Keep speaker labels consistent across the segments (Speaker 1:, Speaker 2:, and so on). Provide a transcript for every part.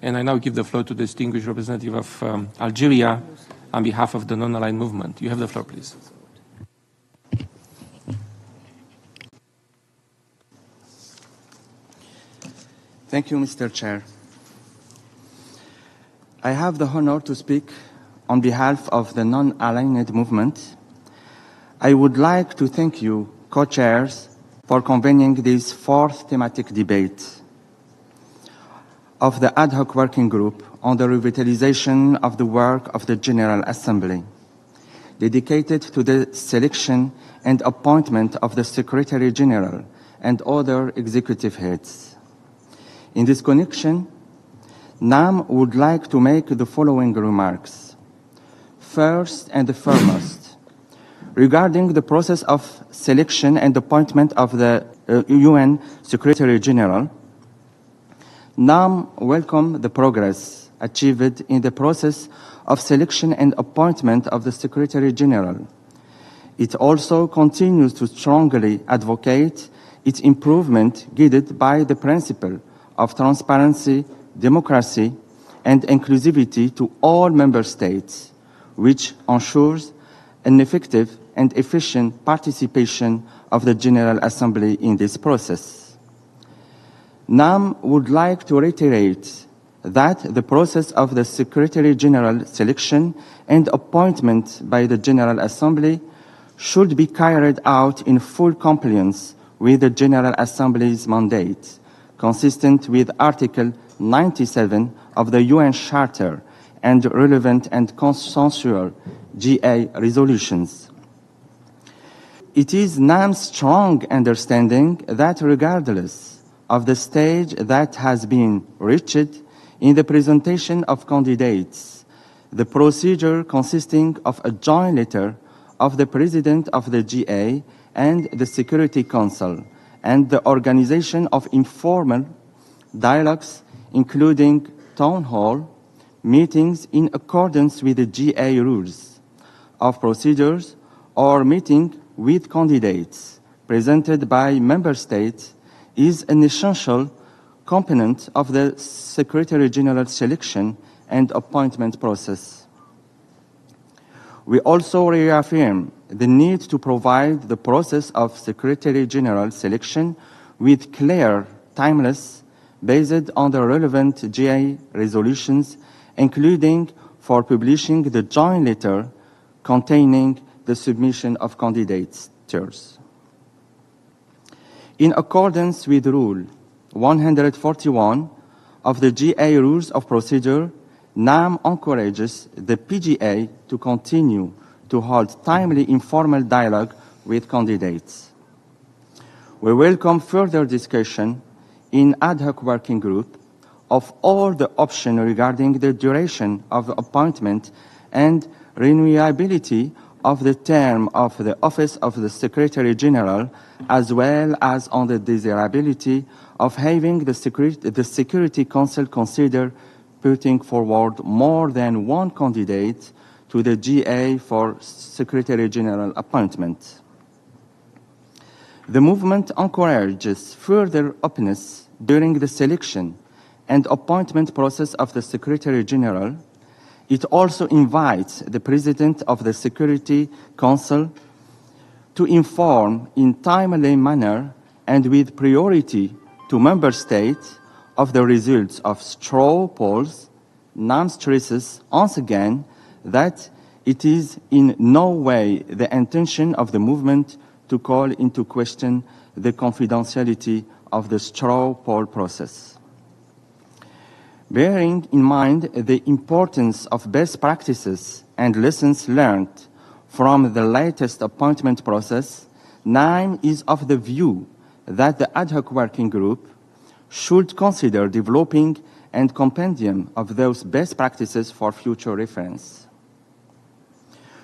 Speaker 1: And I now give the floor to the distinguished representative of Algeria on behalf of the non-aligned movement. You have the floor, please.
Speaker 2: Thank you, Mr. Chair. I have the honor to speak on behalf of the non-aligned movement. I would like to thank you, co-chairs, for convening this fourth thematic debate of the ad hoc working group on the revitalization of the work of the General Assembly, dedicated to the selection and appointment of the Secretary General and other executive heads. In this connection, NAM would like to make the following remarks. First and foremost, regarding the process of selection and appointment of the UN Secretary General, NAM welcomes the progress achieved in the process of selection and appointment of the Secretary General. It also continues to strongly advocate its improvement guided by the principle of transparency, democracy, and inclusivity to all member states, which ensures an effective and efficient participation of the General Assembly in this process. NAM would like to reiterate that the process of the Secretary General selection and appointment by the General Assembly should be carried out in full compliance with the General Assembly's mandate, consistent with Article 97 of the UN Charter and relevant and consensual GA resolutions. It is NAM's strong understanding that regardless of the stage that has been reached in the presentation of candidates, the procedure consisting of a joint letter of the President of the GA and the Security Council and the organization of informal dialogues, including town hall meetings in accordance with the GA rules of procedures or meeting with candidates presented by member states is an essential component of the Secretary General selection and appointment process. We also reaffirm the need to provide the process of Secretary General selection with clear, timeless, based on the relevant GA resolutions, including for publishing the joint letter containing the submission of candidatures. In accordance with Rule 141 of the GA Rules of Procedure, NAM encourages the PGA to continue to hold timely informal dialogue with candidates. We welcome further discussion in ad hoc working group of all the options regarding the duration of the appointment and renewability of the term of the office of the Secretary General, as well as on the desirability of having the Security Council consider putting forward more than one candidate to the GA for Secretary General appointment. The movement encourages further openness during the selection and appointment process of the Secretary General. It also invites the President of the Security Council to inform in timely manner and with priority to member states of the results of straw polls. NAM stresses once again that it is in no way the intention of the movement to call into question the confidentiality of the straw poll process. Bearing in mind the importance of best practices and lessons learned from the latest appointment process, NAM is of the view that the ad hoc working group should consider developing a compendium of those best practices for future reference.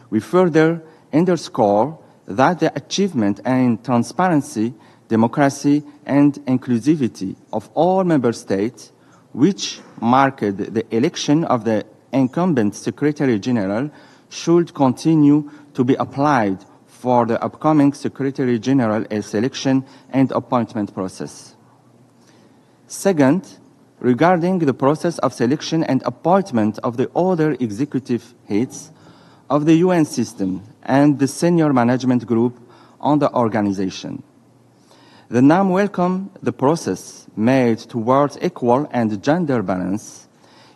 Speaker 2: We further underscore that the achievement in transparency, democracy, and inclusivity of all member states, which marked the election of the incumbent Secretary General, should continue to be applied for the upcoming Secretary General selection and appointment process. Second, regarding the process of selection and appointment of the other executive heads of the UN system and the senior management group on the organization. The NAM welcomed the process made towards equal and gender balance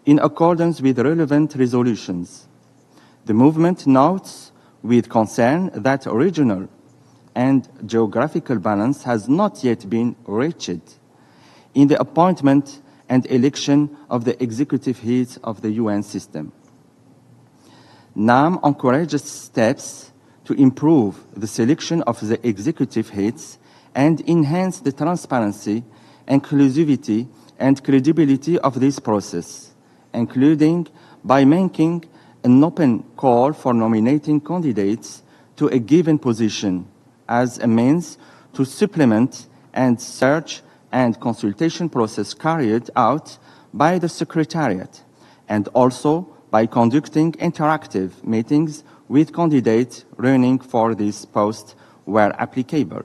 Speaker 2: in accordance with relevant resolutions. The movement notes with concern that regional and geographical balance has not yet been reached in the appointment and election of the executive heads of the UN system. NAM encourages steps to improve the selection of the executive heads and enhance the transparency, inclusivity, and credibility of this process, including by making an open call for nominating candidates to a given position as a means to supplement and search and consultation process carried out by the Secretariat, and also by conducting interactive meetings with candidates running for this post where applicable.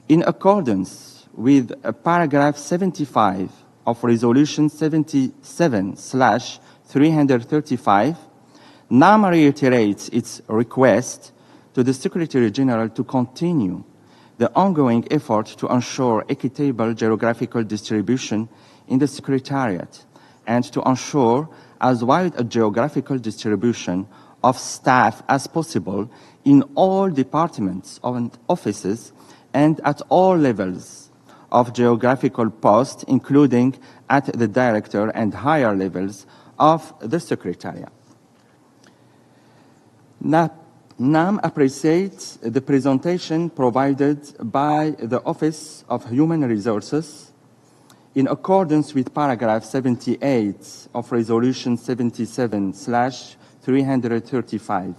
Speaker 2: In accordance with paragraph 75 of Resolution 77/335, NAM reiterates its request to the Secretary General to continue the ongoing effort to ensure equitable geographical distribution in the Secretariat and to ensure as wide a geographical distribution of staff as possible in all departments and offices and at all levels of geographical posts, including at the director and higher levels of the Secretariat. NAM appreciates the presentation provided by the Office of Human Resources in accordance with paragraph 78 of Resolution 77/335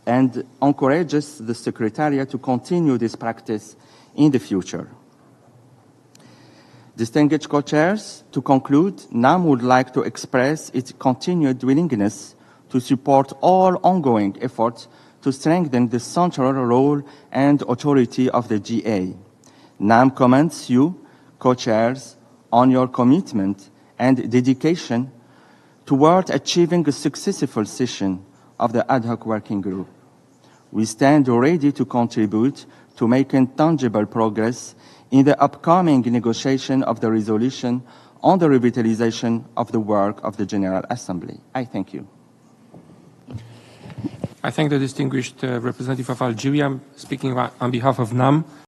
Speaker 2: and encourages the Secretariat to continue this practice in the future. Distinguished co-chairs, to conclude, NAM would like to express its continued willingness to support all ongoing efforts to strengthen the central role and authority of the GA. NAM commends you, co-chairs, on your commitment and dedication toward achieving a successful session of the ad hoc working group. We stand ready to contribute to making tangible progress in the upcoming negotiation of the resolution on the revitalization of the work of the General Assembly. I thank you.
Speaker 1: I thank the distinguished representative of Algeria, speaking on behalf of NAM.